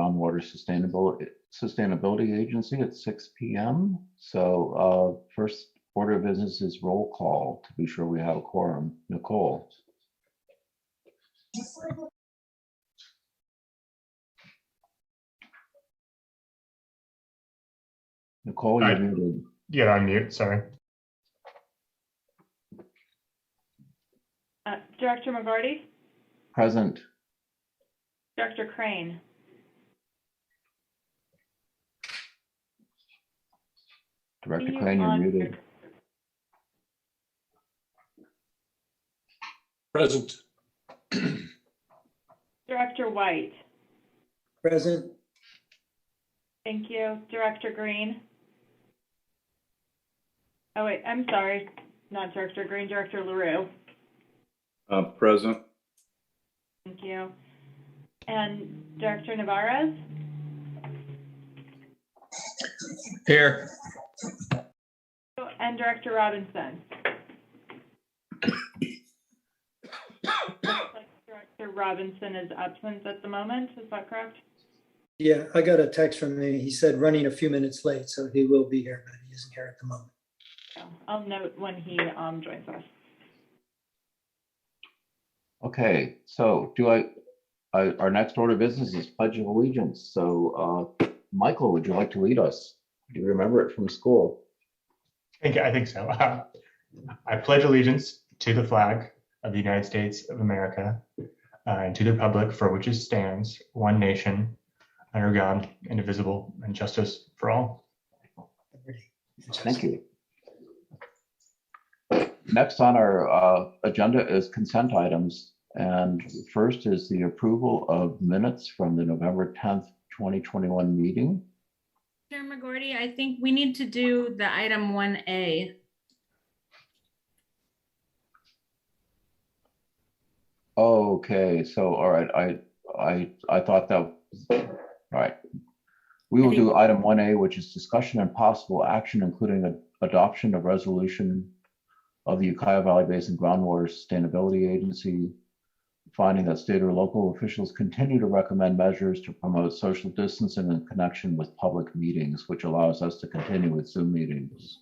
Groundwater Sustainability Agency at 6 p.m. So first order of business is roll call to be sure we have a quorum. Nicole. Nicole, you're muted. Yeah, I'm mute, sorry. Director McGarty? Present. Director Crane? Director Crane, you're muted. Present. Director White? Present. Thank you. Director Green? Oh, wait, I'm sorry. Not Director Green, Director LaRue. Present. Thank you. And Director Navarez? Here. And Director Robinson? Looks like Director Robinson is absent at the moment. Is that correct? Yeah, I got a text from him. He said running a few minutes late, so he will be here, but he isn't here at the moment. So I'll note when he joins us. Okay, so our next order of business is Pledge of Allegiance. So Michael, would you like to lead us? Do you remember it from school? I think so. I pledge allegiance to the flag of the United States of America and to the republic for which it stands, one nation, under God, indivisible, and justice for all. Thank you. Next on our agenda is consent items. And first is the approval of minutes from the November 10th, 2021 meeting. Chair McGorty, I think we need to do the item 1A. Okay, so all right, I thought that was, all right. We will do item 1A, which is discussion and possible action, including adoption of resolution of the Ukiah Valley Basin Groundwater Sustainability Agency, finding that state or local officials continue to recommend measures to promote social distancing in connection with public meetings, which allows us to continue with Zoom meetings.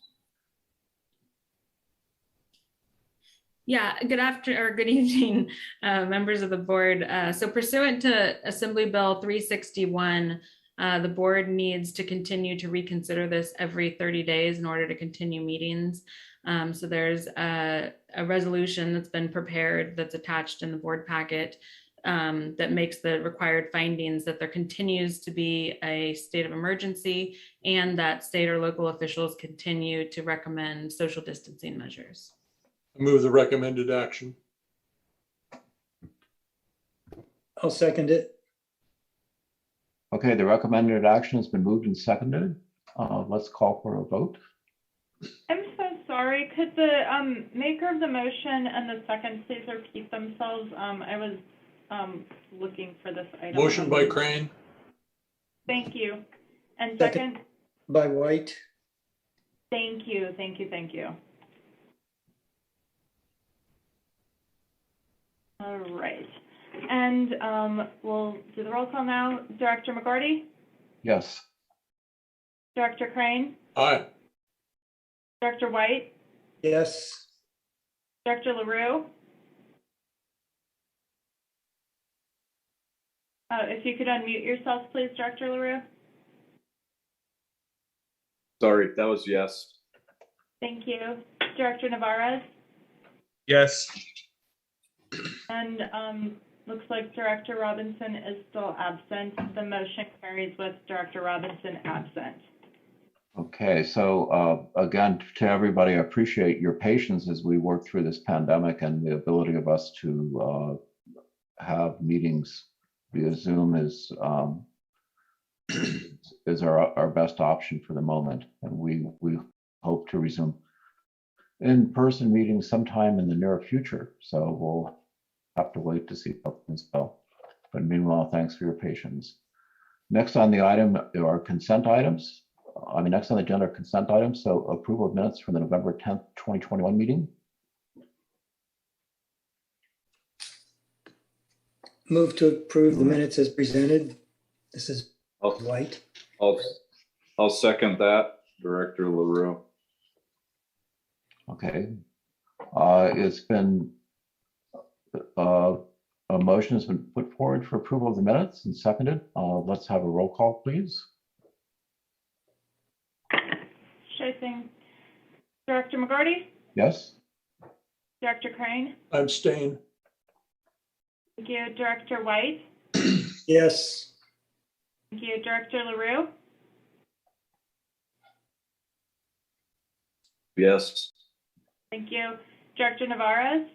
Yeah, good evening, members of the board. So pursuant to Assembly Bill 361, the board needs to continue to reconsider this every 30 days in order to continue meetings. So there's a resolution that's been prepared that's attached in the board packet that makes the required findings that there continues to be a state of emergency and that state or local officials continue to recommend social distancing measures. I move the recommended action. I'll second it. Okay, the recommended action has been moved and seconded. Let's call for a vote. I'm so sorry. Could the maker of the motion and the second please repeat themselves? I was looking for this item. Motion by Crane. Thank you. And second? By White. Thank you, thank you, thank you. All right. And we'll do the roll call now. Director McGarty? Yes. Director Crane? Aye. Director White? Yes. Director LaRue? If you could unmute yourself, please, Director LaRue. Sorry, that was yes. Thank you. Director Navarez? Yes. And looks like Director Robinson is still absent. The motion carries with Director Robinson absent. Okay, so again, to everybody, I appreciate your patience as we work through this pandemic, and the ability of us to have meetings via Zoom is our best option for the moment. And we hope to resume in-person meetings sometime in the near future. So we'll have to wait to see how things go. But meanwhile, thanks for your patience. Next on the item are consent items. Next on the agenda are consent items. So approval of minutes from the November 10th, 2021 meeting. Move to approve the minutes as presented. This is I'll, White. I'll second that, Director LaRue. Okay. It's been, a motion has been put forward for approval of the minutes and seconded. Let's have a roll call, please. Sure thing. Director McGarty? Yes? Director Crane? Abstain. Thank you. Director White? Yes. Thank you. Director LaRue? Yes. Thank you. Director Navarez?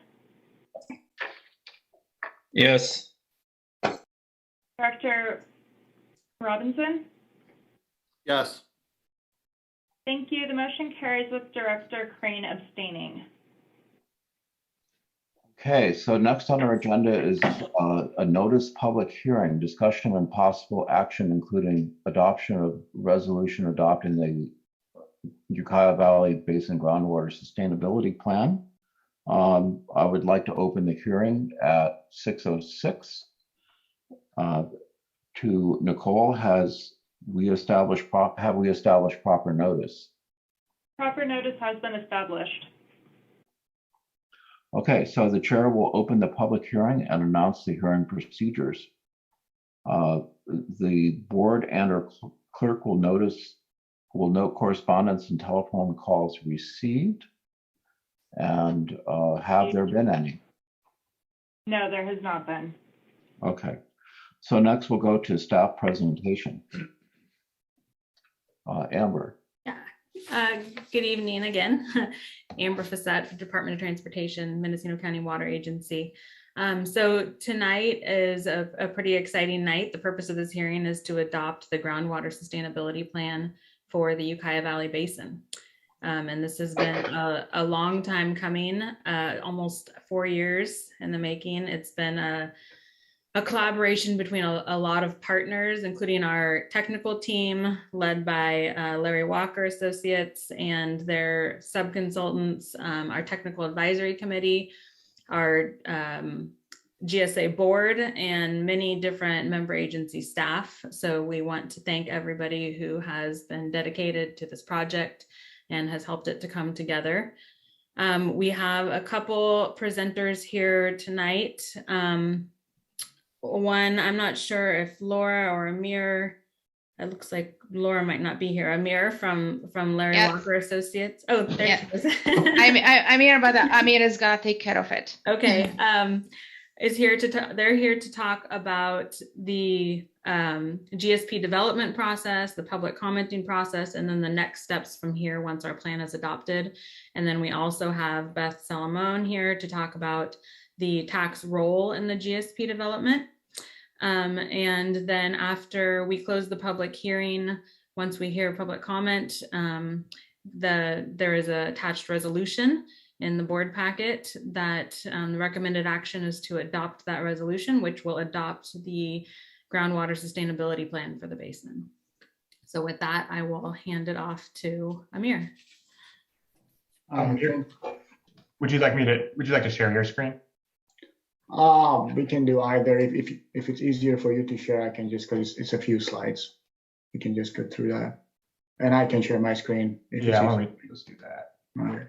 Yes. Director Robinson? Yes. Thank you. The motion carries with Director Crane abstaining. Okay, so next on our agenda is a notice public hearing, discussion and possible action, including adoption of resolution adopting the Ukiah Valley Basin Groundwater Sustainability Plan. I would like to open the hearing at 6:06. To Nicole, have we established proper notice? Proper notice has been established. Okay, so the chair will open the public hearing and announce the hearing procedures. The board and or clerk will note correspondence and telephone calls received. And have there been any? No, there has not been. Okay, so next we'll go to staff presentation. Amber. Good evening again. Amber Fassett for Department of Transportation, Mendocino County Water Agency. So tonight is a pretty exciting night. The purpose of this hearing is to adopt the Groundwater Sustainability Plan for the Ukiah Valley Basin. And this has been a long time coming, almost 4 years in the making. It's been a collaboration between a lot of partners, including our technical team led by Larry Walker Associates and their sub-consultants, our technical advisory committee, our GSA board, and many different member agency staff. So we want to thank everybody who has been dedicated to this project and has helped it to come together. We have a couple presenters here tonight. One, I'm not sure if Laura or Amir, it looks like Laura might not be here. Amir from Larry Walker Associates. Oh, there she is. I'm here, but Amir is gonna take care of it. Okay, is here to they're here to talk about the GSP development process, the public commenting process, and then the next steps from here once our plan is adopted. And then we also have Beth Salamone here to talk about the tax role in the GSP development. And then after we close the public hearing, once we hear public comment, there is a attached resolution in the board packet that the recommended action is to adopt that resolution, which will adopt the groundwater sustainability plan for the basin. So with that, I will hand it off to Amir. Would you like to share your screen? We can do either. If it's easier for you to share, I can just, because it's a few slides. We can just go through that. And I can share my screen. If Yeah, it's let me just do that. All right.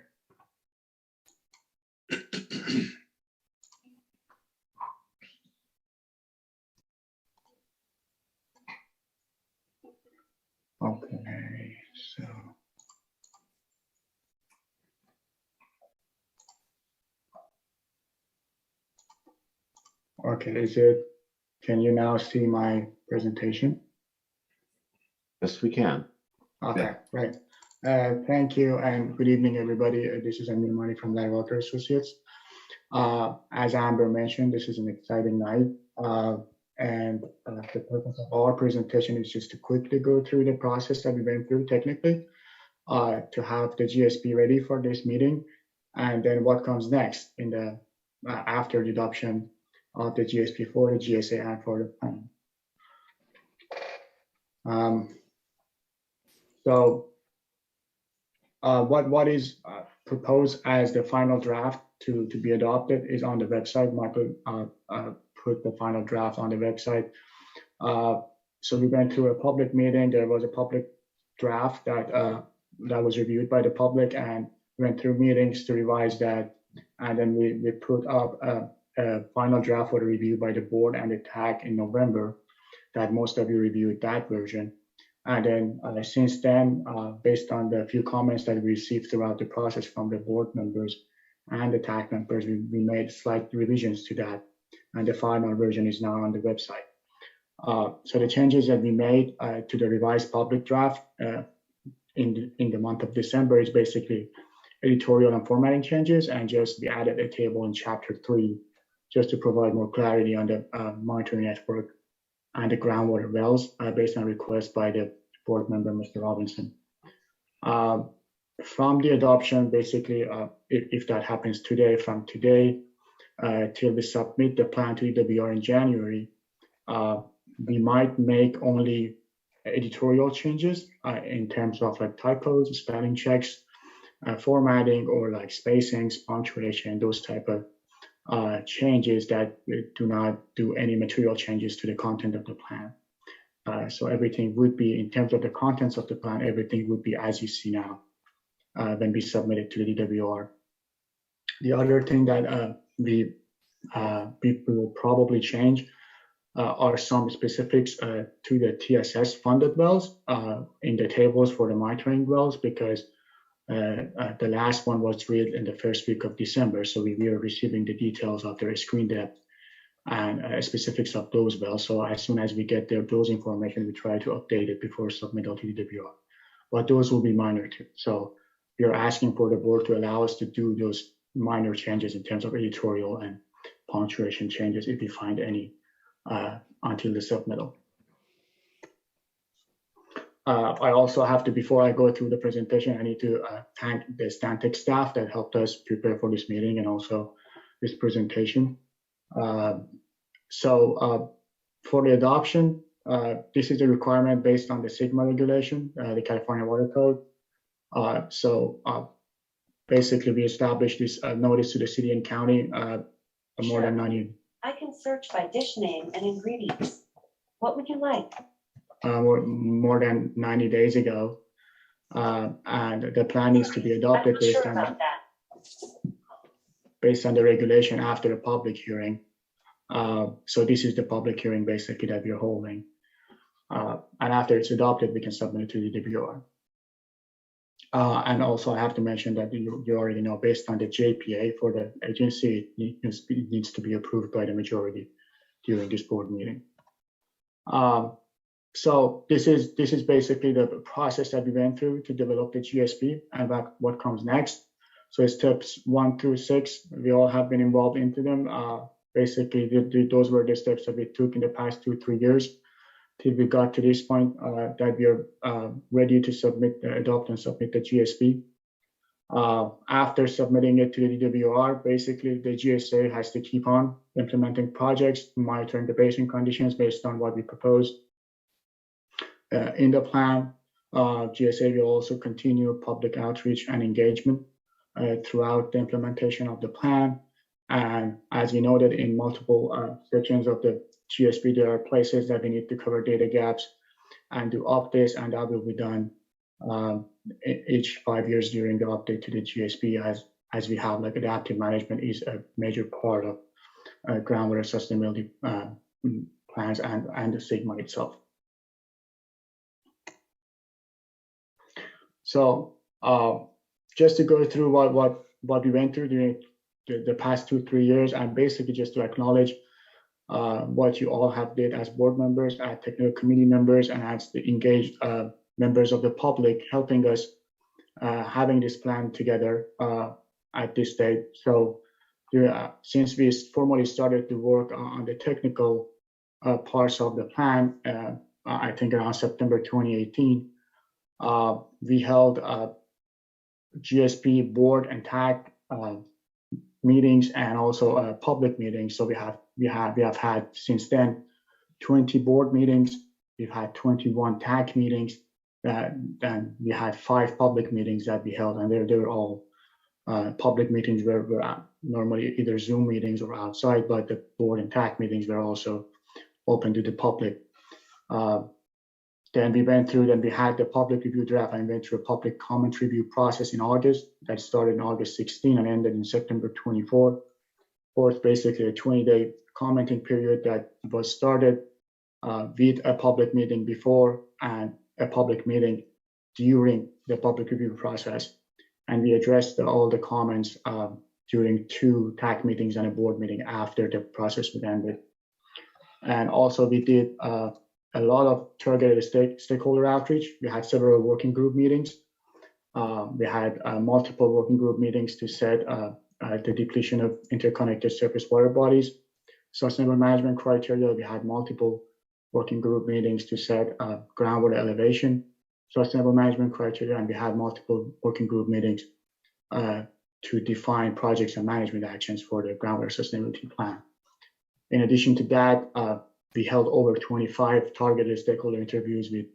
Okay, so. Okay, can you now see my presentation? Yes, we can. Okay, right. Thank you and good evening, everybody. This is Amir Mani from Larry Walker Associates. As Amber mentioned, this is an exciting night. The purpose of our presentation is just to quickly go through the process that we went through technically to have the GSP ready for this meeting, and then what comes next in the after the adoption of the GSP for the GSA and for the plan. What is proposed as the final draft to be adopted is on the website. Michael put the final draft on the website. So we went through a public meeting. There was a public draft that was reviewed by the public, and went through meetings to revise that. And then we put up a final draft for review by the board and the TAC in November, that most of you reviewed that version. And then since then, based on the few comments that we received throughout the process from the board members and the TAC members, we made slight revisions to that. And the final version is now on the website. So the changes that we made to the revised public draft in the month of December is basically editorial and formatting changes, and just we added a table in chapter 3 just to provide more clarity on the monitoring network and the groundwater wells based on request by the board member, Mr. Robinson. From the adoption, basically, if that happens today, from today till we submit the plan to EWR in January, we might make only editorial changes in terms of like typos, spelling checks, formatting, or like spacings, punctuation, those type of changes that do not do any material changes to the content of the plan. So everything would be, in terms of the contents of the plan, everything would be as you see now when we submit it to the DWR. The other thing that we will probably change are some specifics to the TSS funded wells in the tables for the monitoring wells, because the last one was drilled in the first week of December. So we are receiving the details of their screen depth and specifics of those wells. So as soon as we get those information, we try to update it before submittal to the DWR. But those will be minor too. So we are asking for the board to allow us to do those minor changes in terms of editorial and punctuation changes if we find any until the submittal. I also have to, before I go through the presentation, I need to thank the Stantec staff that helped us prepare for this meeting and also this presentation. So for the adoption, this is a requirement based on the SGMA regulation, the California Water Code. Basically, we established this notice to the city and county more than 90. I can search by dish name and ingredients. What would you like? More than 90 days ago, and the plan needs to be adopted based on the regulation after the public hearing. So this is the public hearing basically that we're holding, and after it's adopted, we can submit it to the DWR. And also I have to mention that you already know, based on the JPA for the agency, it needs to be approved by the majority during this board meeting. So this is basically the process that we went through to develop the GSP and what comes next. So steps 1 through 6, we all have been involved into them. Basically, those were the steps that we took in the past 2-3 years till we got to this point that we are ready to adopt and submit the GSP. After submitting it to the DWR, basically the GSA has to keep on implementing projects, monitoring the basin conditions based on what we proposed. In the plan, GSA will also continue public outreach and engagement throughout the implementation of the plan. And as we noted in multiple sections of the GSP, there are places that we need to cover data gaps and do updates, and that will be done each 5 years during the update to the GSP, as we have like adaptive management is a major part of groundwater sustainability plans and the SGMA itself. So just to go through what we went through during the past 2-3 years, and basically just to acknowledge what you all have did as board members, as technical committee members, and as the engaged members of the public, helping us having this plan together at this stage. So since we formally started to work on the technical parts of the plan, I think around September 2018, we held GSP board and TAC meetings and also public meetings. So we have had since then 20 board meetings. We've had 21 TAC meetings. Then we had 5 public meetings that we held, and they were all public meetings were normally either Zoom meetings or outside, but the board and TAC meetings were also open to the public. Then we went through, then we had the public review draft and went through a public comment review process in August that started in August 16 and ended in September 24th. Fourth, basically a 20-day commenting period that was started with a public meeting before and a public meeting during the public review process. And we addressed all the comments during 2 TAC meetings and a board meeting after the process was ended. And also we did a lot of targeted stakeholder outreach. We had several working group meetings. We had multiple working group meetings to set the depletion of interconnected surface water bodies, sustainable management criteria. We had multiple working group meetings to set groundwater elevation, sustainable management criteria, and we had multiple working group meetings to define projects and management actions for the groundwater sustainability plan. In addition to that, we held over 25 targeted stakeholder interviews with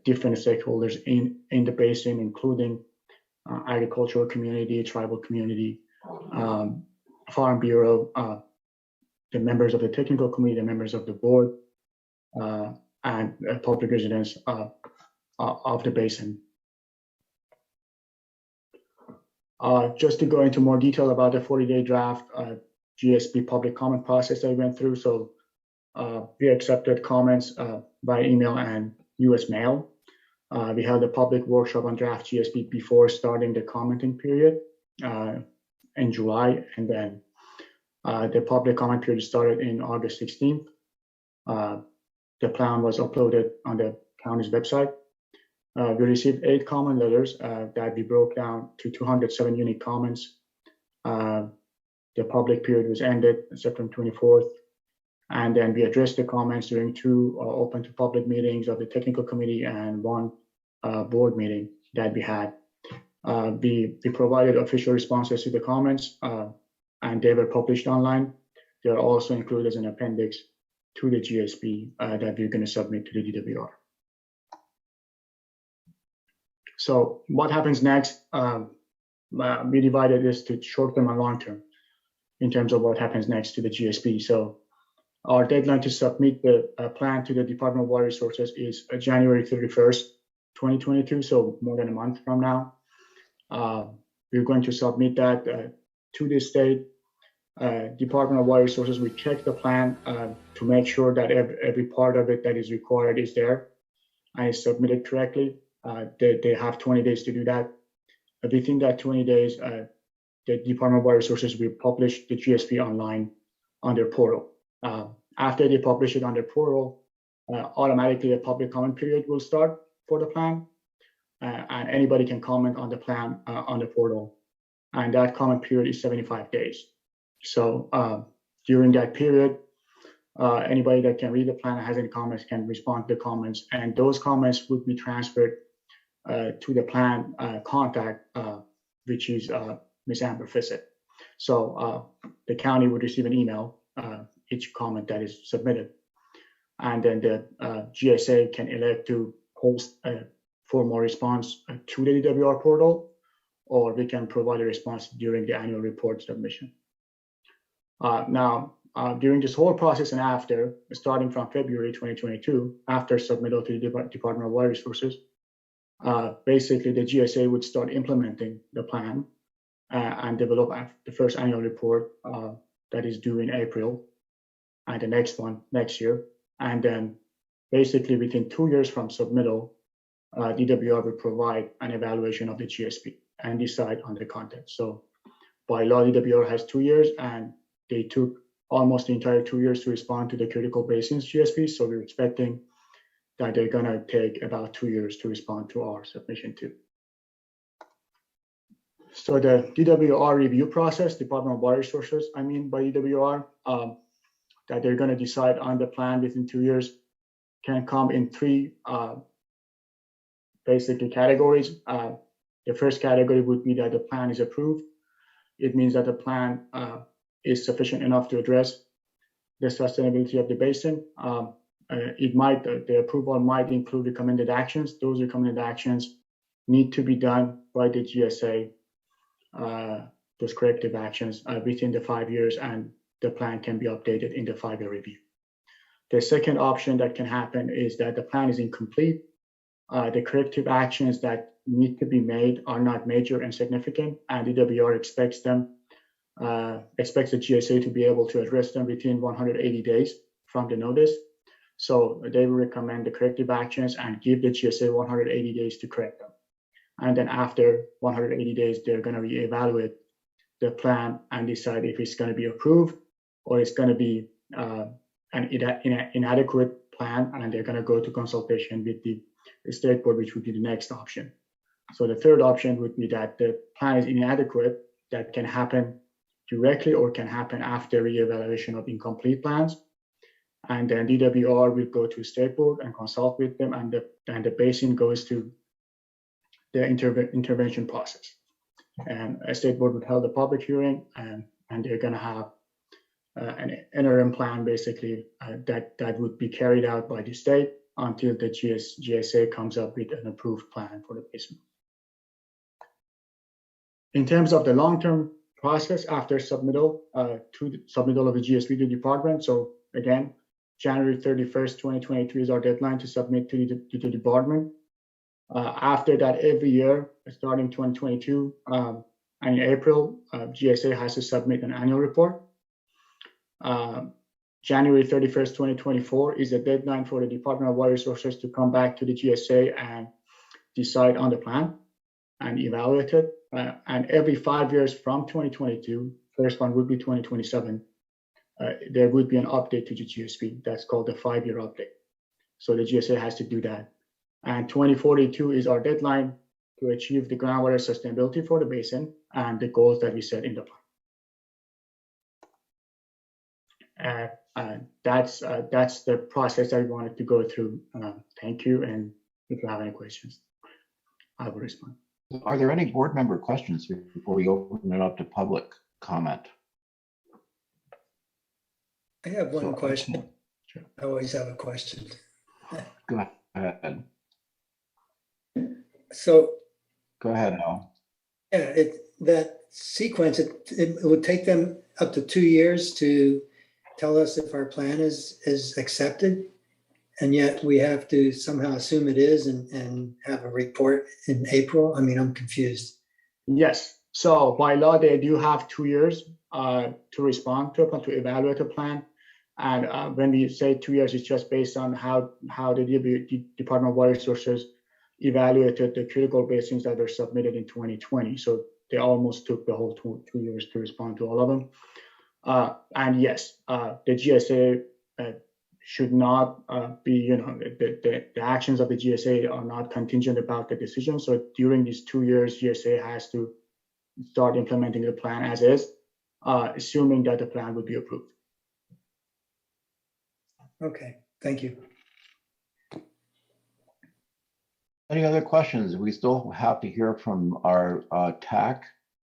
different stakeholders in the basin, including agricultural community, tribal community, Farm Bureau, the members of the technical committee, the members of the board, and public residents of the basin. Just to go into more detail about the 40-day draft GSP public comment process that we went through. So we accepted comments by email and US mail. We held a public workshop on draft GSP before starting the commenting period in July, and then the public comment period started in August 16th. The plan was uploaded on the county's website. We received 8 comment letters that we broke down to 207 unique comments. The public period was ended September 24th. And then we addressed the comments during 2 open to public meetings of the technical committee and 1 board meeting that we had. We provided official responses to the comments and they were published online. They are also included as an appendix to the GSP that we're going to submit to the DWR. So what happens next? We divided this to short-term and long-term in terms of what happens next to the GSP. So our deadline to submit the plan to the Department of Water Resources is January 31st, 2022, so more than a month from now. We're going to submit that to the state. Department of Water Resources, we check the plan to make sure that every part of it that is required is there and is submitted correctly. They have 20 days to do that. Within that 20 days, the Department of Water Resources will publish the GSP online on their portal. After they publish it on their portal, automatically a public comment period will start for the plan, and anybody can comment on the plan on the portal. And that comment period is 75 days. So during that period, anybody that can read the plan and has any comments can respond to the comments, and those comments would be transferred to the plan contact, which is Ms. Amber Fissett. So the county would receive an email, each comment that is submitted. And then the GSA can elect to post a formal response to the DWR portal, or we can provide a response during the annual report submission. Now, during this whole process and after, starting from February 2022, after submittal to the Department of Water Resources, basically the GSA would start implementing the plan and develop the first annual report that is due in April, and the next one next year. And then basically within 2 years from submittal, DWR will provide an evaluation of the GSP and decide on the content. So by law, DWR has 2 years, and they took almost the entire 2 years to respond to the critical basins GSP. So we're expecting that they're going to take about 2 years to respond to our submission too. So the DWR review process, Department of Water Resources, I mean by DWR, that they're going to decide on the plan within 2 years, can come in 3 basically categories. The first category would be that the plan is approved. It means that the plan is sufficient enough to address the sustainability of the basin. The approval might include recommended actions. Those recommended actions need to be done by the GSA, those corrective actions within the 5 years, and the plan can be updated in the 5-year review. The second option that can happen is that the plan is incomplete. The corrective actions that need to be made are not major and significant, and DWR expects the GSA to be able to address them within 180 days from the notice. So they will recommend the corrective actions and give the GSA 180 days to correct them. And then after 180 days, they're going to reevaluate the plan and decide if it's going to be approved or it's going to be an inadequate plan, and they're going to go to consultation with the state board, which would be the next option. So the third option would be that the plan is inadequate. That can happen directly or can happen after reevaluation of incomplete plans. And then DWR will go to state board and consult with them, and the basin goes to the intervention process. And a state board would hold a public hearing, and they're going to have an interim plan, basically, that would be carried out by the state until the GSA comes up with an approved plan for the basin. In terms of the long-term process after submittal of the GSP to the department, so again, January 31st, 2023 is our deadline to submit to the department. After that, every year, starting 2022, and in April, GSA has to submit an annual report. January 31st, 2024 is the deadline for the Department of Water Resources to come back to the GSA and decide on the plan and evaluate it. And every 5 years from 2022, first one would be 2027, there would be an update to the GSP. That's called the 5-year update. So the GSA has to do that. And 2042 is our deadline to achieve the groundwater sustainability for the basin and the goals that we set in the plan. That's the process that we wanted to go through. Thank you. And if you have any questions, I will respond. Are there any board member questions before we open it up to public comment? I have one question. Sure. I always have a question. Go ahead. So, Go ahead, Al. yeah, that sequence, it would take them up to 2 years to tell us if our plan is accepted, and yet we have to somehow assume it is and have a report in April. I mean, I'm confused. Yes. So by law, they do have 2 years to respond to a plan, to evaluate a plan. And when we say 2 years, it's just based on how the Department of Water Resources evaluated the critical basins that were submitted in 2020. So they almost took the whole 2 years to respond to all of them. And yes, the GSA should not be, the actions of the GSA are not contingent about the decision. So during these 2 years, GSA has to start implementing the plan as is, assuming that the plan would be approved. Okay, thank you. Any other questions? We still have to hear from our TAC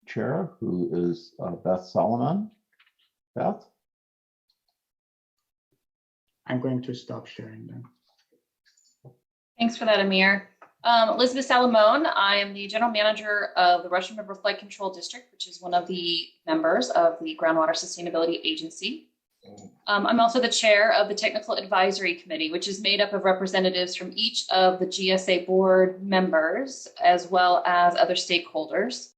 chair, who is Beth Solomon. Beth? I'm going to stop sharing them. Thanks for that, Amir. Elizabeth Salamone, I am the general manager of the Russian River Flood Control District, which is one of the members of the Groundwater Sustainability Agency. I'm also the chair of the Technical Advisory Committee, which is made up of representatives from each of the GSA board members, as well as other stakeholders.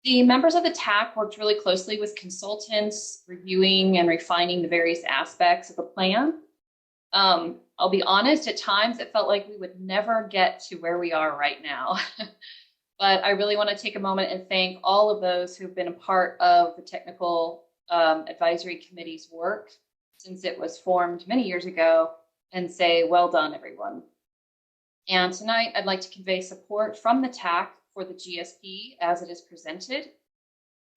The members of the TAC worked really closely with consultants, reviewing and refining the various aspects of the plan. I'll be honest, at times it felt like we would never get to where we are right now. But I really want to take a moment and thank all of those who've been a part of the Technical Advisory Committee's work since it was formed many years ago, and say, well done, everyone. And tonight I'd like to convey support from the TAC for the GSP as it is presented.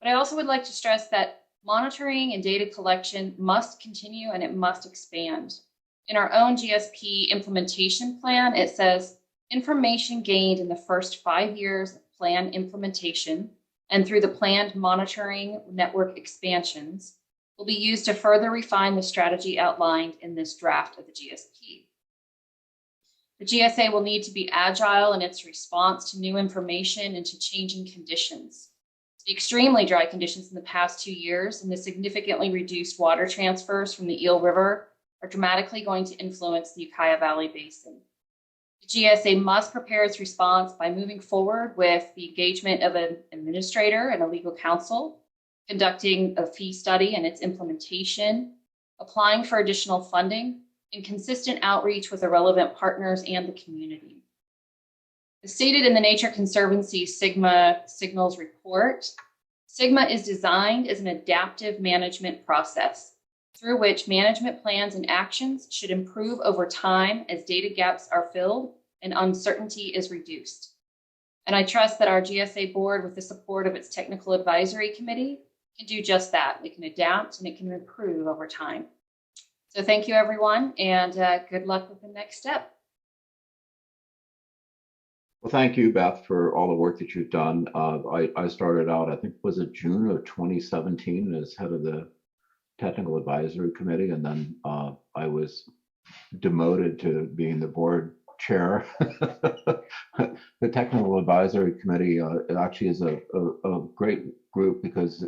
But I also would like to stress that monitoring and data collection must continue and it must expand. In our own GSP implementation plan, it says information gained in the first 5 years of plan implementation and through the planned monitoring network expansions will be used to further refine the strategy outlined in this draft of the GSP. The GSA will need to be agile in its response to new information and to changing conditions. The extremely dry conditions in the past 2 years and the significantly reduced water transfers from the Eel River are dramatically going to influence the Ukiah Valley Basin. The GSA must prepare its response by moving forward with the engagement of an administrator and a legal counsel, conducting a fee study and its implementation, applying for additional funding, and consistent outreach with the relevant partners and the community. As stated in the Nature Conservancy Sigma Signals report, Sigma is designed as an adaptive management process through which management plans and actions should improve over time as data gaps are filled and uncertainty is reduced. And I trust that our GSA board, with the support of its technical advisory committee, can do just that. It can adapt and it can improve over time. So thank you, everyone, and good luck with the next step. Well, thank you, Beth, for all the work that you've done. I started out, I think, was it June of 2017 as head of the Technical Advisory Committee, and then I was demoted to being the board chair. The Technical Advisory Committee it actually is a great group because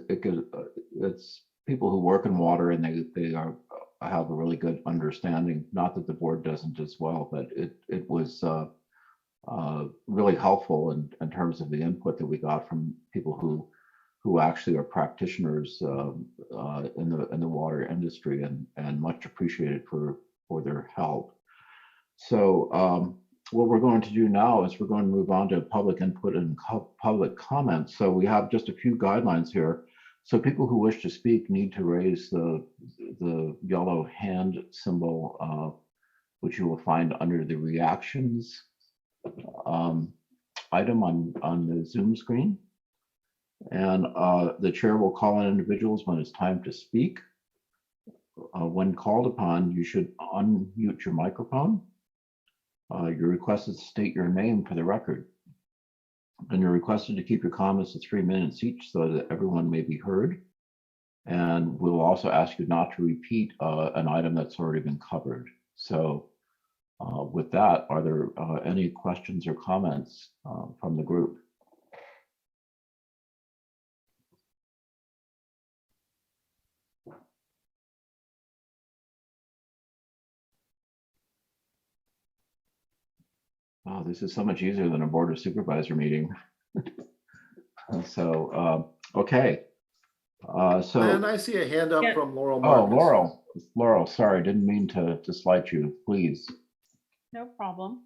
it's people who work in water and they have a really good understanding. Not that the board doesn't as well, but it was really helpful in terms of the input that we got from people who actually are practitioners in the water industry, and much appreciated for their help. So what we're going to do now is we're going to move on to public input and public comments. So we have just a few guidelines here. So people who wish to speak need to raise the yellow hand symbol, which you will find under the reactions item on the Zoom screen. And the chair will call on individuals when it's time to speak. When called upon, you should unmute your microphone. You're requested to state your name for the record. And you're requested to keep your comments to 3 minutes each so that everyone may be heard. And we'll also ask you not to repeat an item that's already been covered. So with that, are there any questions or comments from the group? Oh, this is so much easier than a board of supervisor meeting. So, okay. And I see a hand up from Laurel Oh, Marcus. Laurel, sorry, didn't mean to slight you, please. No problem.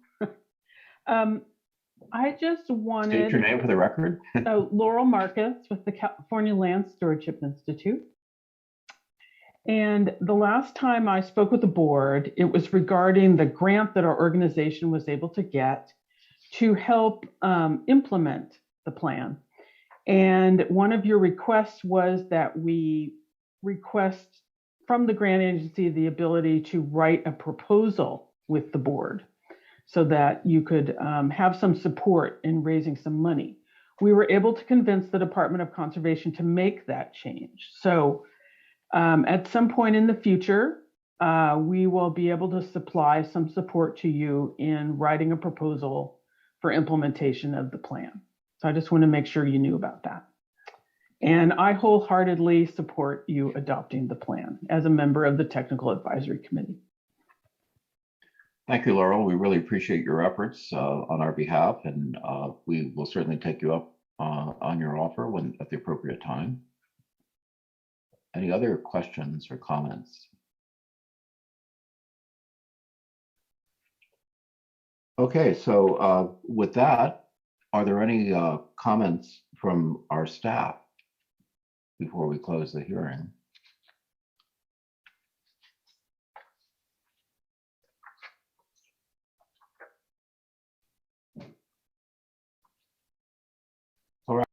I just wanted. State your name for the record. Laurel Marcus with the California Land Stewardship Institute. And the last time I spoke with the board, it was regarding the grant that our organization was able to get to help implement the plan. And one of your requests was that we request from the grant agency the ability to write a proposal with the board so that you could have some support in raising some money. We were able to convince the Department of Conservation to make that change. So at some point in the future, we will be able to supply some support to you in writing a proposal for implementation of the plan. So I just want to make sure you knew about that. And I wholeheartedly support you adopting the plan as a member of the Technical Advisory Committee. Thank you, Laurel. We really appreciate your efforts on our behalf, and we will certainly take you up on your offer at the appropriate time. Any other questions or comments? Okay, so with that, are there any comments from our staff before we close the hearing? All right.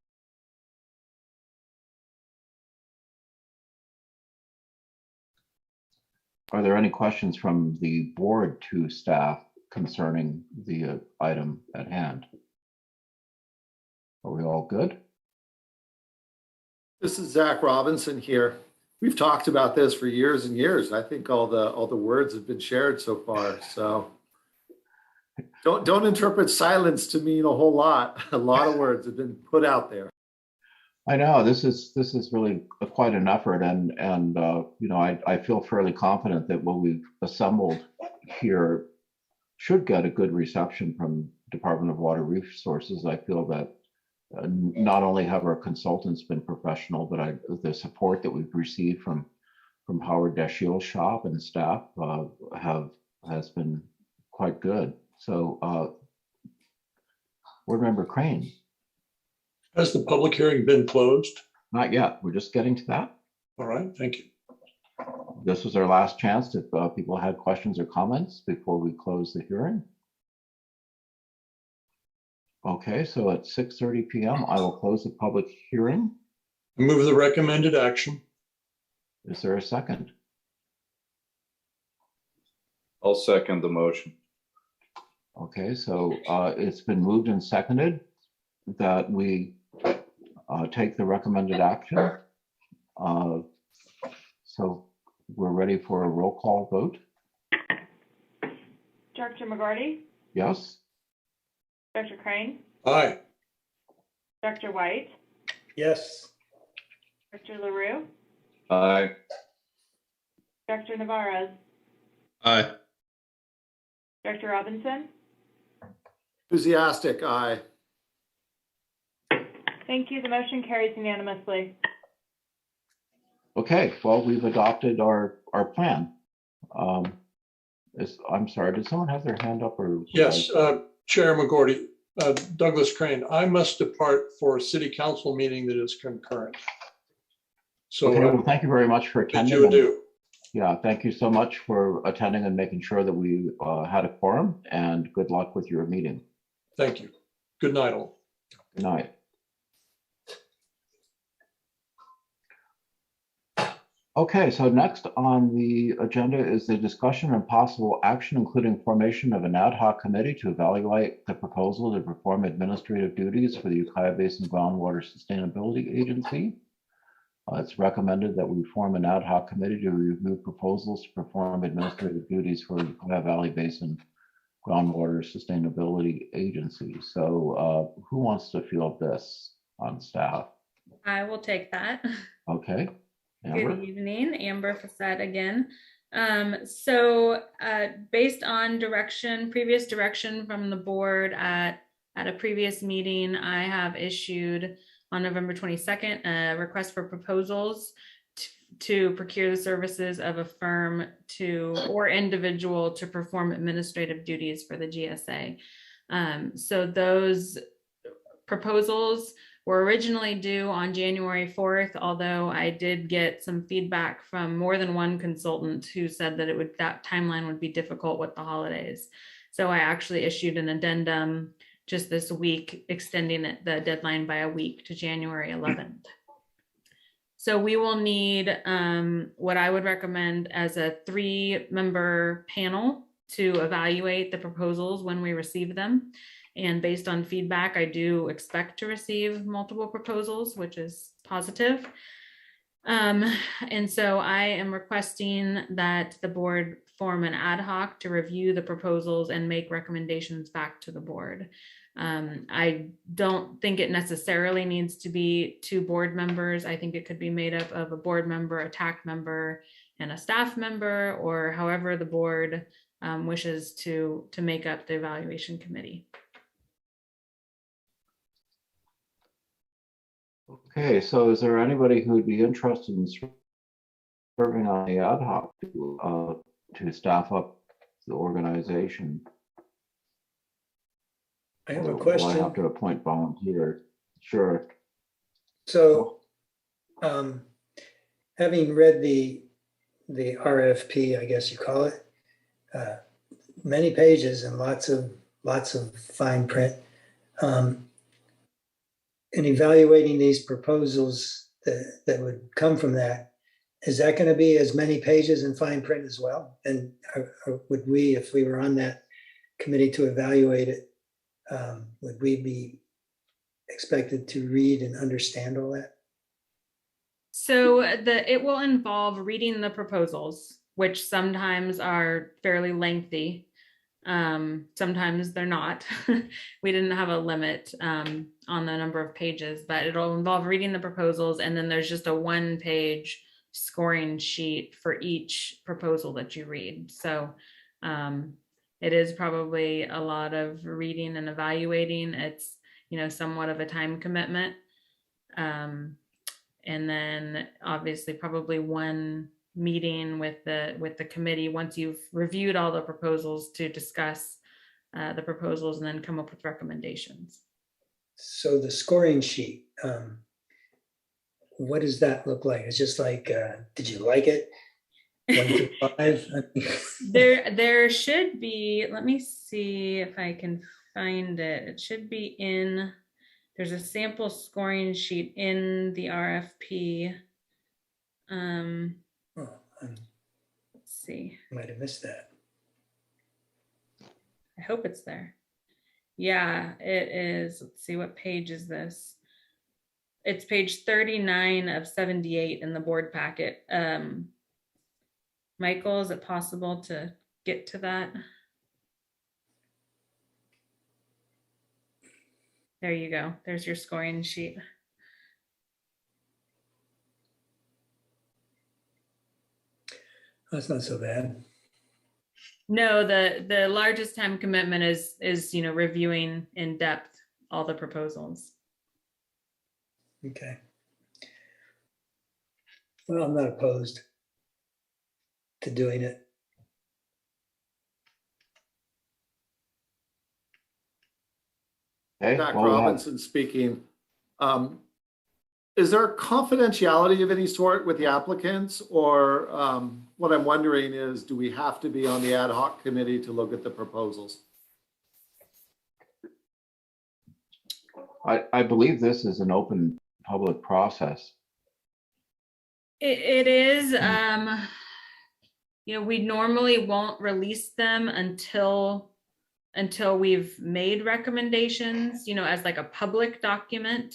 Are there any questions from the board to staff concerning the item at hand? Are we all good? This is Zach Robinson here. We've talked about this for years and years. I think all the words have been shared so far. So don't interpret silence to mean a whole lot. A lot of words have been put out there. I know this is really quite an effort, and you know, I feel fairly confident that what we've assembled here should get a good reception from Department of Water Resources. I feel that not only have our consultants been professional, but the support that we've received from Howard Dashiell's shop and staff has been quite good. So, Board Member Crane. Has the public hearing been closed? Not yet. We're just getting to that. All right, thank you. This was our last chance if people had questions or comments before we close the hearing. Okay, so at 6:30 p.m., I will close the public hearing. I move the recommended action. Is there a second? I'll second the motion. Okay, so it's been moved and seconded that we take the recommended action. So we're ready for a roll call vote. Director McGarty, Yes? Director Crane, Aye. Director White, Yes. Director LaRue, Aye. Director Navarez, Aye. Director Robinson. Enthusiastic, aye. Thank you. The motion carries unanimously. Okay, well, we've adopted our plan. I'm sorry, did someone have their hand up or? Yes, Chair McGorty, Douglas Crane, I must depart for a city council meeting that is concurrent. So Okay, well, thank you very much for bid attending. you adieu. Yeah, thank you so much for attending and making sure that we had a quorum, and good luck with your meeting. Thank you. Good night, all. Good night. Okay, so next on the agenda is the discussion and possible action, including formation of an ad hoc committee to evaluate the proposal to perform administrative duties for the Ukiah Basin Groundwater Sustainability Agency. It's recommended that we form an ad hoc committee to review proposals to perform administrative duties for the Ukiah Valley Basin Groundwater Sustainability Agency. So who wants to field this on staff? I will take that. Okay. Amber? Good evening, Amber Facette again. So based on previous direction from the board at a previous meeting, I have issued on November 22nd a request for proposals to procure the services of a firm or individual to perform administrative duties for the GSA. So those proposals were originally due on January 4th, although I did get some feedback from more than one consultant who said that that timeline would be difficult with the holidays. So I actually issued an addendum just this week, extending the deadline by a week to January 11th. So we will need what I would recommend as a 3-member panel to evaluate the proposals when we receive them. And based on feedback, I do expect to receive multiple proposals, which is positive. And so I am requesting that the board form an ad hoc to review the proposals and make recommendations back to the board. I don't think it necessarily needs to be 2 board members. I think it could be made up of a board member, a TAC member, and a staff member, or however the board wishes to make up the evaluation committee. Okay, so is there anybody who would be interested in serving on the ad hoc to staff up the organization? I have a Or will question. I have to appoint volunteers? Sure. So, having read the RFP, I guess you call it, many pages and lots of fine print. In evaluating these proposals that would come from that, is that going to be as many pages and fine print as well? And would we, if we were on that committee to evaluate it, would we be expected to read and understand all that? So it will involve reading the proposals, which sometimes are fairly lengthy. Sometimes they're not. We didn't have a limit on the number of pages, but it'll involve reading the proposals, and then there's just a 1-page scoring sheet for each proposal that you read. So it is probably a lot of reading and evaluating. It's, somewhat of a time commitment. And then obviously probably one meeting with the committee once you've reviewed all the proposals to discuss the proposals and then come up with recommendations. So the scoring sheet, what does that look like? It's just like, did you like it? 1 to 5? There should be, let me see if I can find it. It should be there's a sample scoring sheet in the RFP. Let's see. Might have missed that. I hope it's there. Yeah, it is. Let's see, what page is this? It's page 39 of 78 in the board packet. Michael, is it possible to get to that? There you go. There's your scoring sheet. That's not so bad. No, the largest time commitment is reviewing in depth all the proposals. Okay. Well, I'm not opposed to doing it. Okay, Zach well, we have- Robinson speaking. Is there confidentiality of any sort with the applicants, or what I'm wondering is, do we have to be on the ad hoc committee to look at the proposals? I believe this is an open public process. It is. We normally won't release them until we've made recommendations, as like a public document.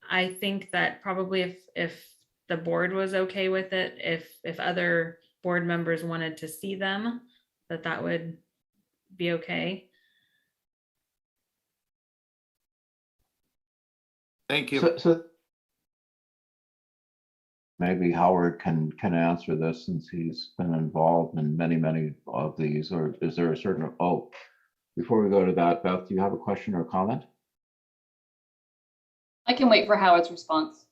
I think that probably if the board was okay with it, if other board members wanted to see them, that would be okay. Thank you. So maybe Howard can answer this since he's been involved in many of these, or is there a certain, before we go to that, Beth, do you have a question or comment? I can wait for Howard's response.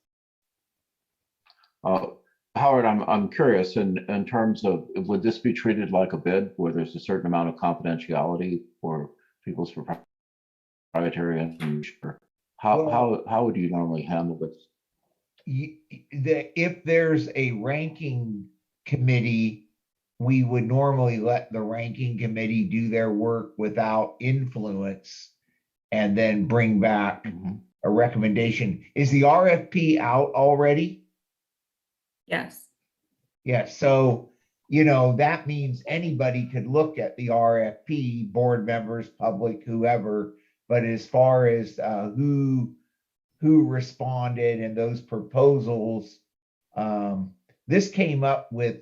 Howard, I'm curious in terms of, would this be treated like a bid where there's a certain amount of confidentiality for people's proprietary information? How would you normally handle this? If there's a ranking committee, we would normally let the ranking committee do their work without influence and then bring back a recommendation. Is the RFP out already? Yes. Yes. So, that means anybody could look at the RFP, board members, public, whoever. But as far as who responded and those proposals, this came up with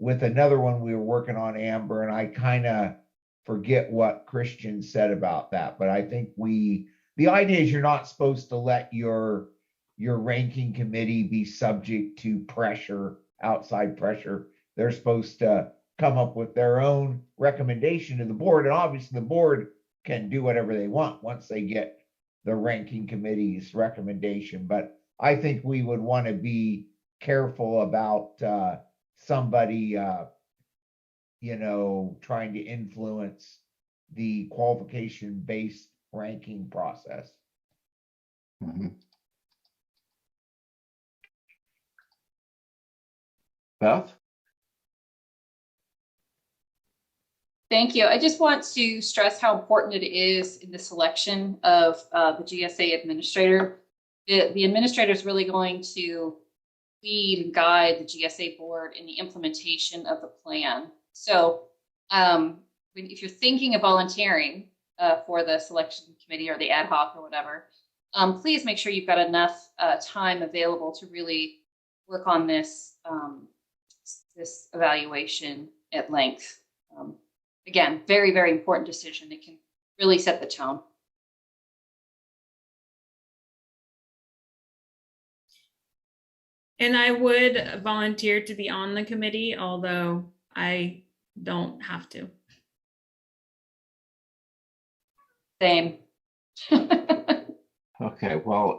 another one we were working on, Amber, and I kind of forget what Christian said about that. But I think the idea is you're not supposed to let your ranking committee be subject to pressure, outside pressure. They're supposed to come up with their own recommendation to the board. And obviously the board can do whatever they want once they get the ranking committee's recommendation. But I think we would want to be careful about somebody, trying to influence the qualification-based ranking process. Beth? Thank you. I just want to stress how important it is in the selection of the GSA administrator. The administrator is really going to lead and guide the GSA board in the implementation of the plan. So if you're thinking of volunteering for the selection committee or the ad hoc or whatever, please make sure you've got enough time available to really work on this evaluation at length. Again, very, very important decision. It can really set the tone. And I would volunteer to be on the committee, although I don't have to. Same. Okay, well,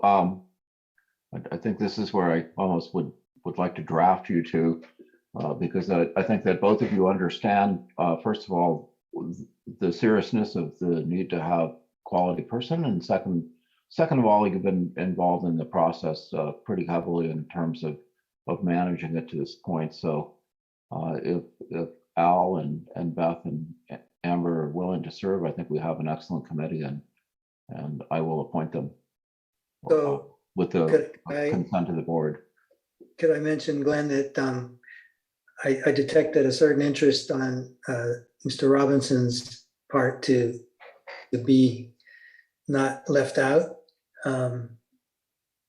I think this is where I almost would like to draft you to, because I think that both of you understand, first of all, the seriousness of the need to have quality person, and second of all, you've been involved in the process pretty heavily in terms of managing it to this point. So if Al and Beth and Amber are willing to serve, I think we have an excellent committee, and I will appoint them So with the could I consent of the board. mention, Glenn, that I detected a certain interest on Mr. Robinson's part to be not left out.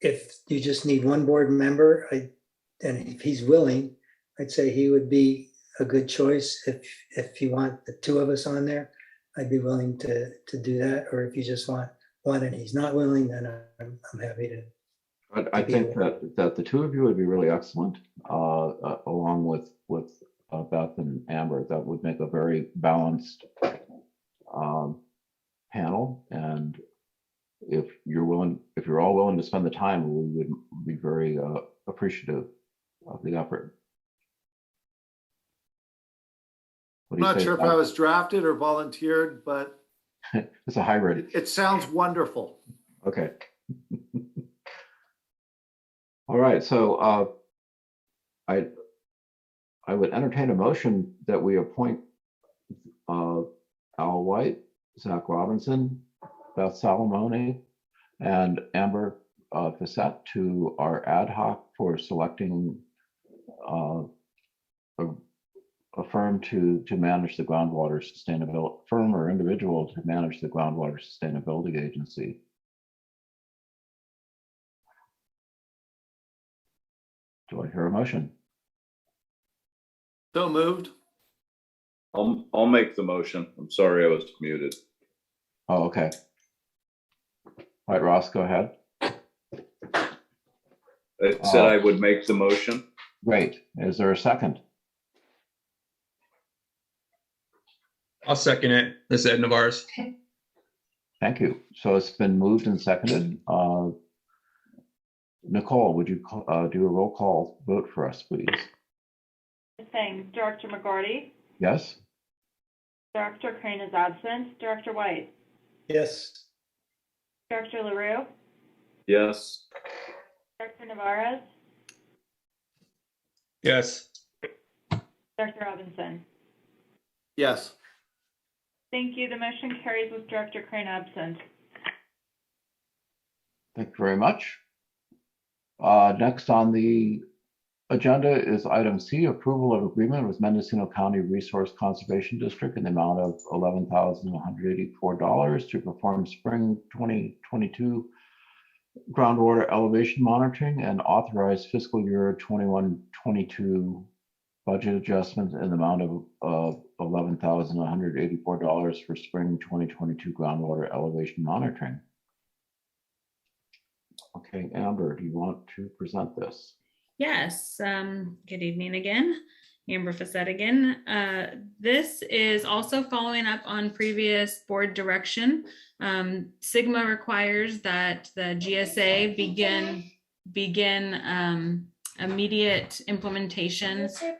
If you just need one board member, and if he's willing, I'd say he would be a good choice. If you want the two of us on there, I'd be willing to do that. Or if you just want one and he's not willing, then I'm happy to. I think that the two of you would be really excellent, along with Beth and Amber. That would make a very balanced panel. And if you're all willing to spend the time, we would be very appreciative of the effort. I'm not sure if I was drafted or volunteered, but it's a hybrid. It sounds wonderful. Okay. All right, so I would entertain a motion that we appoint Al White, Zach Robinson, Beth Salamone, and Amber Facette to our ad hoc for selecting a firm to manage the groundwater sustainability, firm or individual to manage the groundwater sustainability agency. Do I hear a motion? So moved. I'll make the motion. I'm sorry I was muted. Oh, okay. All right, Ross, go ahead. I said I would make the motion. Great. Is there a second? I'll second it. This is Ed Navarez. Thank you. So it's been moved and seconded. Nicole, would you do a roll call vote for us, please? Saying Director McGorty, Yes? Director Crane is absent. Director White, Yes. Director LaRue, Yes. Director Navarez, Yes. Director Robinson. Yes. Thank you. The motion carries with Director Crane absent. Thank you very much. Next on the agenda is item C, approval of agreement with Mendocino County Resource Conservation District in the amount of $11,184 to perform spring 2022 groundwater elevation monitoring and authorized fiscal year 21-22 budget adjustments in the amount of $11,184 for spring 2022 groundwater elevation monitoring. Okay, Amber, do you want to present this? Yes, good evening again. Amber Facette again. This is also following up on previous board direction. Sigma requires that the GSA begin immediate implementation. Sorry,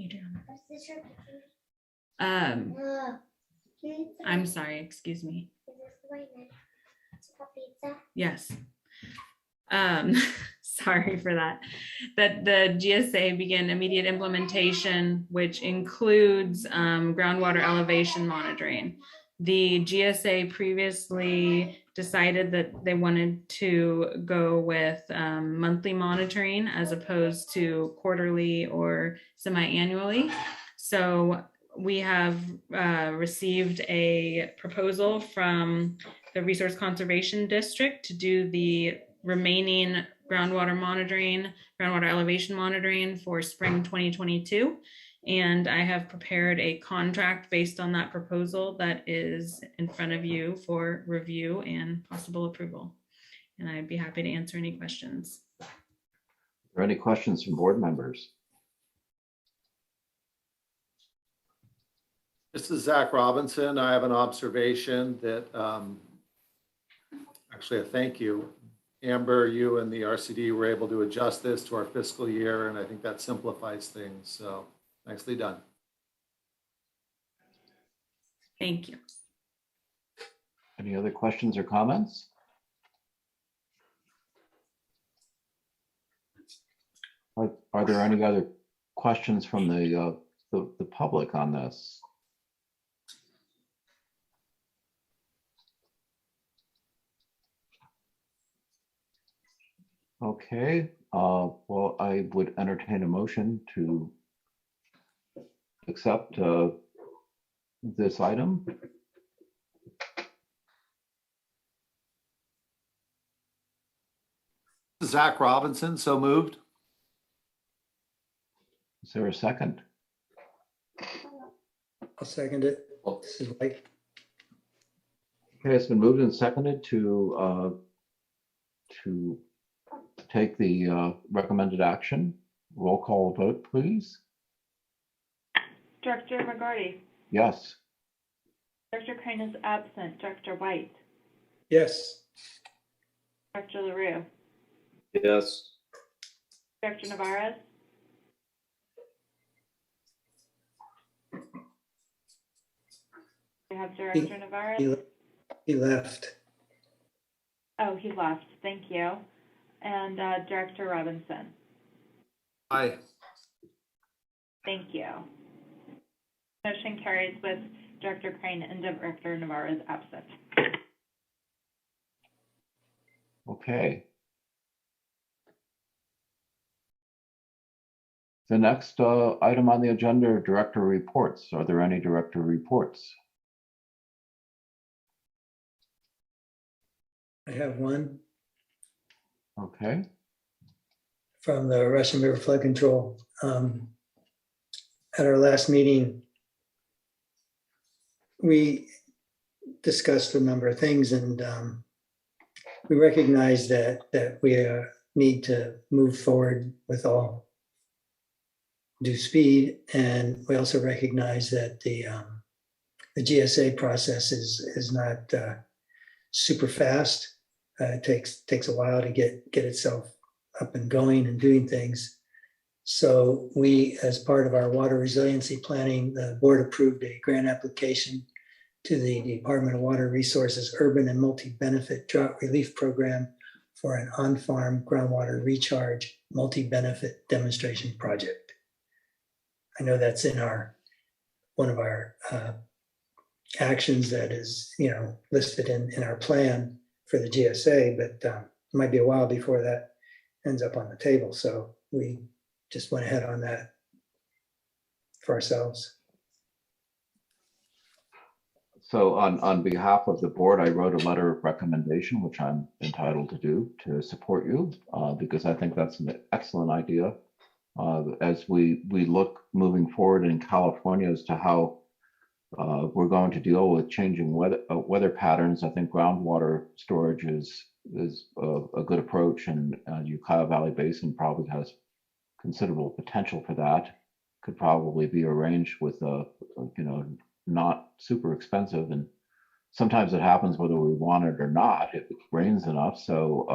Adrian. I'm sorry, excuse me. Yes. Sorry for that. That the GSA begin immediate implementation, which includes groundwater elevation monitoring. The GSA previously decided that they wanted to go with monthly monitoring as opposed to quarterly or semi-annually. So we have received a proposal from the Resource Conservation District to do the remaining groundwater elevation monitoring for spring 2022. And I have prepared a contract based on that proposal that is in front of you for review and possible approval. And I'd be happy to answer any questions. Are there any questions from board members? This is Zach Robinson. I have an observation that, actually a thank you. Amber, you and the RCD were able to adjust this to our fiscal year, and I think that simplifies things. So nicely done. Thank you. Any other questions or comments? Are there any other questions from the public on this? Okay, well, I would entertain a motion to accept this item. Zach Robinson, so moved. Is there a second? I'll second it. This is Mike. Okay, it's been moved and seconded to take the recommended action. Roll call vote, please. Director McGarty. Yes. Director Crane is absent. Director White. Yes. Director LaRue. Yes. Director Navarez. We have Director Navarez. He left. Oh, he left. Thank you. And Director Robinson. Aye. Thank you. Motion carries with Director Crane and Director Navarez absent. Okay. The next item on the agenda are director reports. Are there any director reports? I have one Okay. from the Russian River Flood Control. At our last meeting, we discussed a number of things, and we recognize that we need to move forward with all due speed, and we also recognize that the GSA process is not super fast. It takes a while to get itself up and going and doing things. So we, as part of our water resiliency planning, the board approved a grant application to the Department of Water Resources Urban and Multi-Benefit Drought Relief Program for an on-farm groundwater recharge multi-benefit demonstration project. I know that's in one of our actions that is, listed in our plan for the GSA, but it might be a while before that ends up on the table. So we just went ahead on that for ourselves. So on behalf of the board, I wrote a letter of recommendation, which I'm entitled to do, to support you, because I think that's an excellent idea. As we look moving forward in California as to how we're going to deal with changing weather patterns, I think groundwater storage is a good approach, and Ukiah Valley Basin probably has considerable potential for that. Could probably be arranged with not super expensive, and sometimes it happens whether we want it or not. It rains enough, so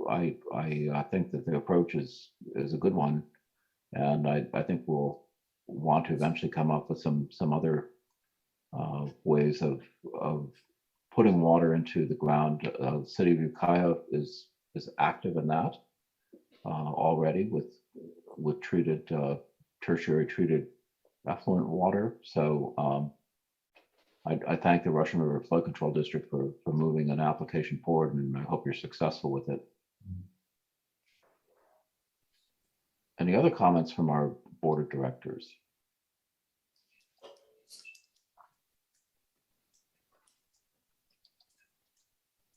I think that the approach is a good one, and I think we'll want to eventually come up with some other ways of putting water into the ground. The city of Ukiah is active in that already with treated tertiary treated effluent water. So I thank the Russian River Flood Control District for moving an application forward, and I hope you're successful with it. Any other comments from our board of directors?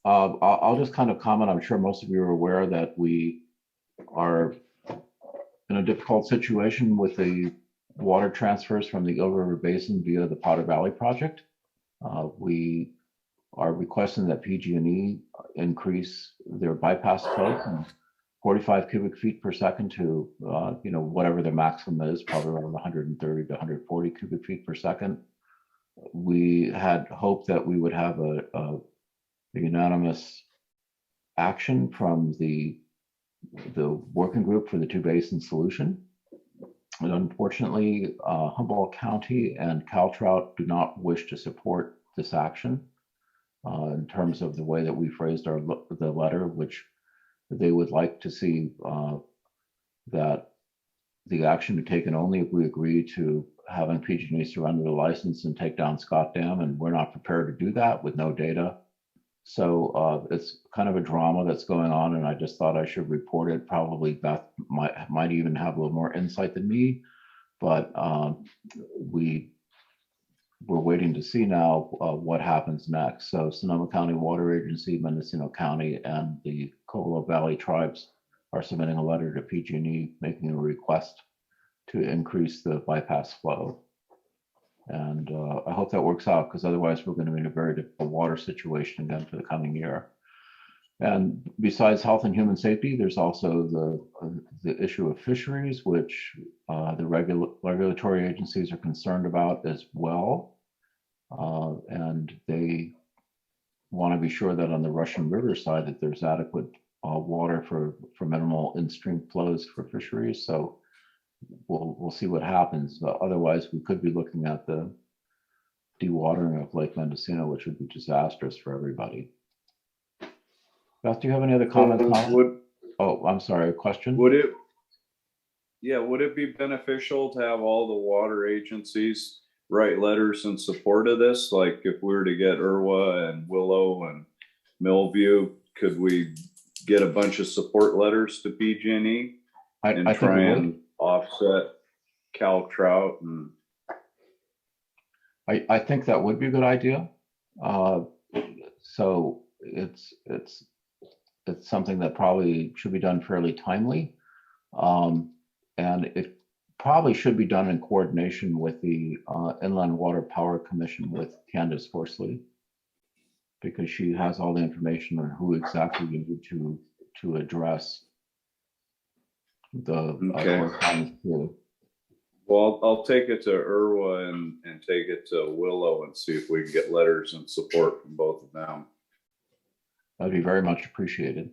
I'll just kind of comment. I'm sure most of you are aware that we are in a difficult situation with the water transfers from the Eel River Basin via the Potter Valley project. We are requesting that PG&E increase their bypass flow from 45 cubic feet per second to, whatever the maximum is, probably around 130 to 140 cubic feet per second. We had hoped that we would have a unanimous action from the working group for the two basin solution. And unfortunately, Humboldt County and CalTrout do not wish to support this action in terms of the way that we phrased the letter, which they would like to see that the action be taken only if we agree to having PG&E surrender the license and take down Scott Dam, and we're not prepared to do that with no data. So it's kind of a drama that's going on, and I just thought I should report it. Probably Beth might even have a little more insight than me, but we're waiting to see now what happens next. So Sonoma County Water Agency, Mendocino County, and the Cocolo Valley tribes are submitting a letter to PG&E making a request to increase the bypass flow. And I hope that works out, because otherwise we're going to be in a very difficult water situation again for the coming year. And besides health and human safety, there's also the issue of fisheries, which the regulatory agencies are concerned about as well. And they want to be sure that on the Russian River side that there's adequate water for minimal in-stream flows for fisheries. So we'll see what happens. But otherwise, we could be looking at the dewatering of Lake Mendocino, which would be disastrous for everybody. Beth, do you have any other comments? I'm sorry, a question? Would it be beneficial to have all the water agencies write letters in support of this? Like if we were to get Irwa and Willow and Millview, could we get a bunch of support letters to PG&E and try and offset CalTrout? And I think that would be a good idea. So it's something that probably should be done fairly timely. And it probably should be done in coordination with the Inland Water Power Commission with Candace Horsley, because she has all the information on who exactly you need to address the correspondence to. Well, I'll take it to Irwa and take it to Willow and see if we can get letters and support from both of them. That'd be very much appreciated.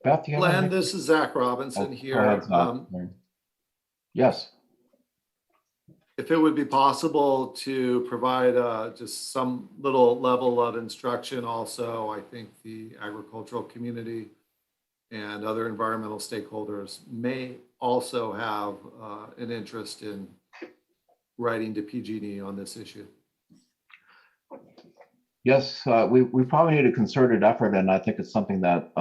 Beth, do you have Len, anything? this is Zach Robinson here. Go ahead, Zach. Yes. If it would be possible to provide just some little level of instruction also, I think the agricultural community and other environmental stakeholders may also have an interest in writing to PG&E on this issue. Yes, we probably need a concerted effort, and I think it's something that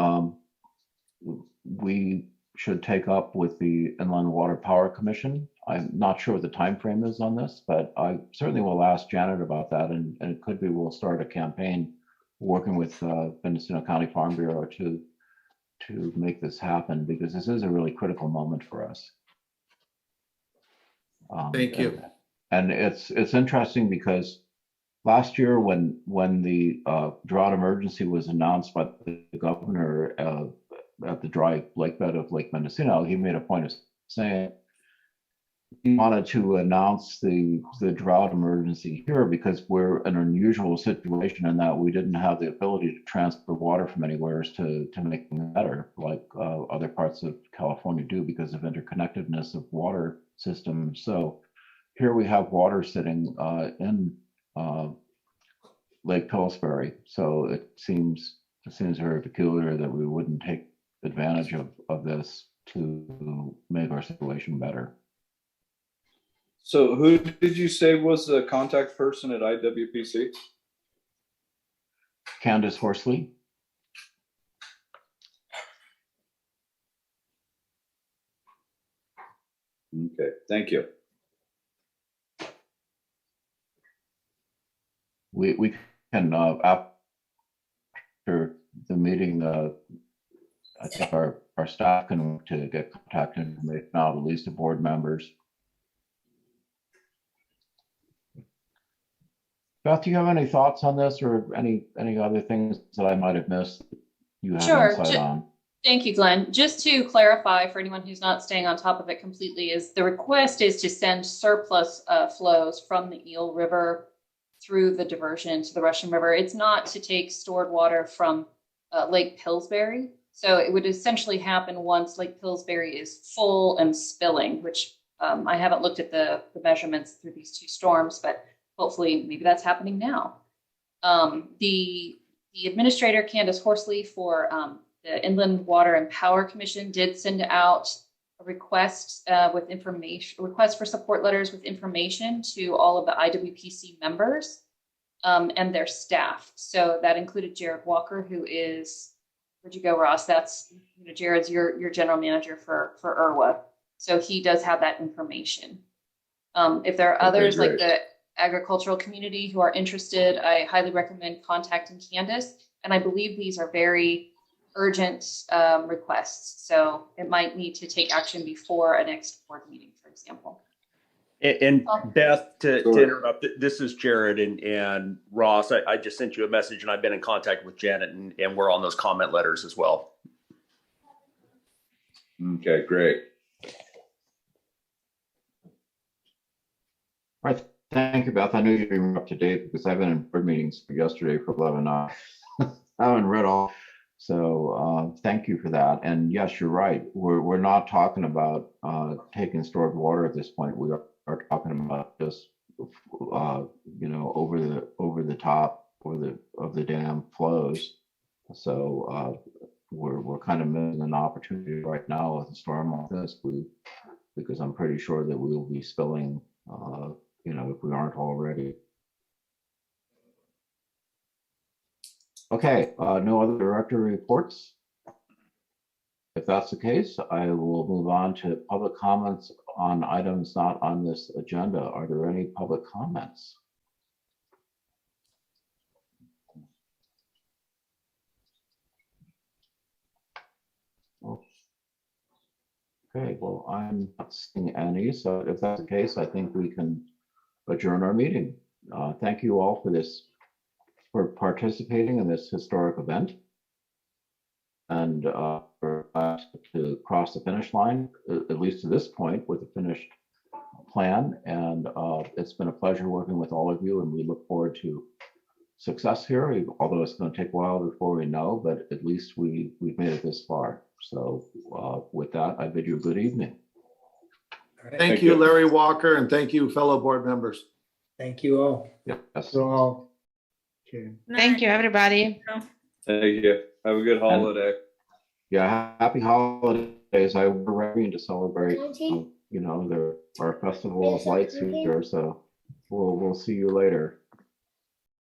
we should take up with the Inland Water Power Commission. I'm not sure what the time frame is on this, but I certainly will ask Janet about that, and it could be we'll start a campaign working with Mendocino County Farm Bureau to make this happen, because this is a really critical moment for us. Thank you. And it's interesting because last year when the drought emergency was announced by the governor at the dry lake bed of Lake Mendocino, he made a point of saying he wanted to announce the drought emergency here because we're in an unusual situation in that we didn't have the ability to transfer water from anywhere to make things better like other parts of California do because of interconnectedness of water systems. So here we have water sitting in Lake Pillsbury. So it seems very peculiar that we wouldn't take advantage of this to make our situation better. So who did you say was the contact person at IWPC? Candace Horsley. Okay, thank you. We can after the meeting I think our staff can to get contact information out, at least the board members. Beth, do you have any thoughts on this or any other things that I might have missed you have Sure. insight on? Thank you, Glenn. Just to clarify for anyone who's not staying on top of it completely, is the request is to send surplus flows from the Eel River through the diversion to the Russian River. It's not to take stored water from Lake Pillsbury. So it would essentially happen once Lake Pillsbury is full and spilling, which I haven't looked at the measurements through these two storms, but hopefully maybe that's happening now. The administrator, Candace Horsley, for the Inland Water and Power Commission did send out a request with information, request for support letters with information to all of the IWPC members and their staff. So that included Jared Walker, who is, where'd you go, Ross? That's, you know, Jared's your general manager for IRWA. So he does have that information. If there are others like the agricultural community who are interested, I highly recommend contacting Candace. And I believe these are very urgent requests. So it might need to take action before a next board meeting, for example. And Beth, to interrupt, this is Jared and Ross. I just sent you a message and I've been in contact with Janet and we're on those comment letters as well. Okay, great. All right. Thank you, Beth. I knew you'd be up to date because I've been in board meetings yesterday for 11 hours. I haven't read all. So thank you for that. And yes, you're right. We're not talking about taking stored water at this point. We are talking about just you know, over the top of the dam flows. So we're kind of missing an opportunity right now with a storm like this. Because I'm pretty sure that we will be spilling. You know, if we aren't already. Okay, no other director reports. If that's the case, I will move on to public comments on items not on this agenda. Are there any public comments? Okay, well, I'm not seeing any, so if that's the case, I think we can adjourn our meeting. Thank you all for participating in this historic event and for us to cross the finish line, at least to this point, with a finished plan. And it's been a pleasure working with all of you, and we look forward to success here, although it's going to take a while before we know, but at least we've made it this far. So with that, I bid you a good evening. Thank you, Larry Walker, and thank you, fellow board members. Thank you all. Yes. So, okay. Thank you, everybody. Thank you. Have a good holiday. Yeah, happy holidays. We're ready to celebrate. You know, our festival of lights here, so we'll see you later.